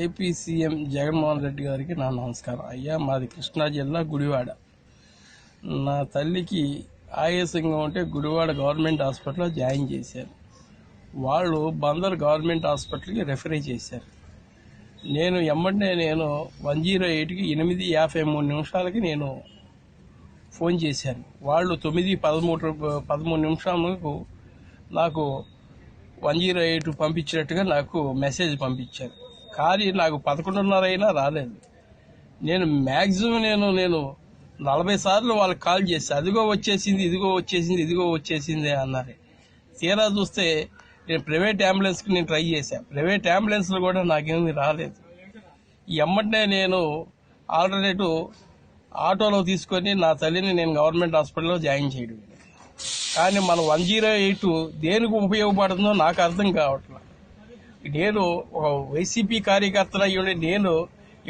AP CM Jaganmohan Reddy గారికి నా నమస్కారం. అయ్యా, మాది కృష్ణా జిల్లా గుడివాడ. నా తల్లికి ఆయాసంగా ఉంటే గుడివాడ గవర్నమెంట్ హాస్పిటల్లో జాయిన్ చేశారు. వాళ్ళు బందర్ గవర్నమెంట్ హాస్పిటల్కి రెఫర్ చేశారు. నేను 108కి 8:53 నేను ఫోన్ చేశాను. వాళ్ళు 9:13 నిమిషాలకు నాకు 108 పంపించినట్టుగా నాకు మెసేజ్ పంపించారు. కానీ నాకు 11:30 అయినా రాలేదు. నేను మ్యాక్సిమం నేను 40 సార్లు వాళ్ళకి కాల్ చేసి అదిగో వచ్చేసింది, ఇదిగో వచ్చేసింది, ఇదిగో వచ్చేసింది అన్నారు. తీరా చూస్తే నేను ప్రైవేట్ అంబులెన్స్కి నేను ట్రై చేశాను. ప్రైవేట్ అంబులెన్స్లో కూడా నాకేమీ రాలేదు. నేను ఆల్టర్నేటివ్ ఆటోలో తీసుకొని నా తల్లిని నేను గవర్నమెంట్ హాస్పిటల్లో జాయిన్ చేయడం. కానీ మన 108 దేనికి ఉపయోగపడుతుందో నాకు అర్థం కావట్లేదు. నేను ఒక వైసీపీ కార్యకర్తలు అయ్యి నేను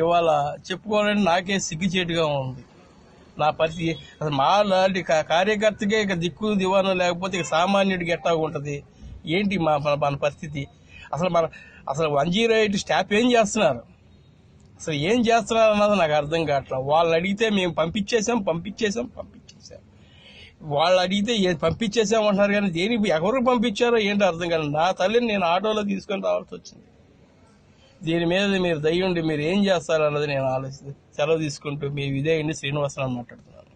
ఇవాళ చెప్పుకోవాలని నాకే సిగ్గుచేటుగా ఉంది. నా పరిస్థితి అసలు మా లాంటి కార్యకర్తకే ఇక దిక్కు దివానం లేకపోతే ఇక సామాన్యుడికి ఎట్టా ఉంటుంది ఏంటి మన పరిస్థితి? అసలు 108 స్టాఫ్ ఏం చేస్తున్నారు, అసలు ఏం చేస్తున్నారు అన్నది నాకు అర్థం కావట్లేదు. వాళ్ళు అడిగితే మేము పంపించేసాం. వాళ్ళు అడిగితే పంపించేసామంటున్నారు, కానీ దేనికి ఎవరు పంపించారో ఏంటో అర్థం కాదు. నా తల్లిని నేను ఆటోలో తీసుకొని రావాల్సి వచ్చింది. దీని మీద మీరు దయ్యుండి మీరు ఏం చేస్తారన్నది నేను ఆలోచిస్తే సెలవు తీసుకుంటూ మీ విధేయుడిని శ్రీనివాసరావు మాట్లాడుతున్నాను.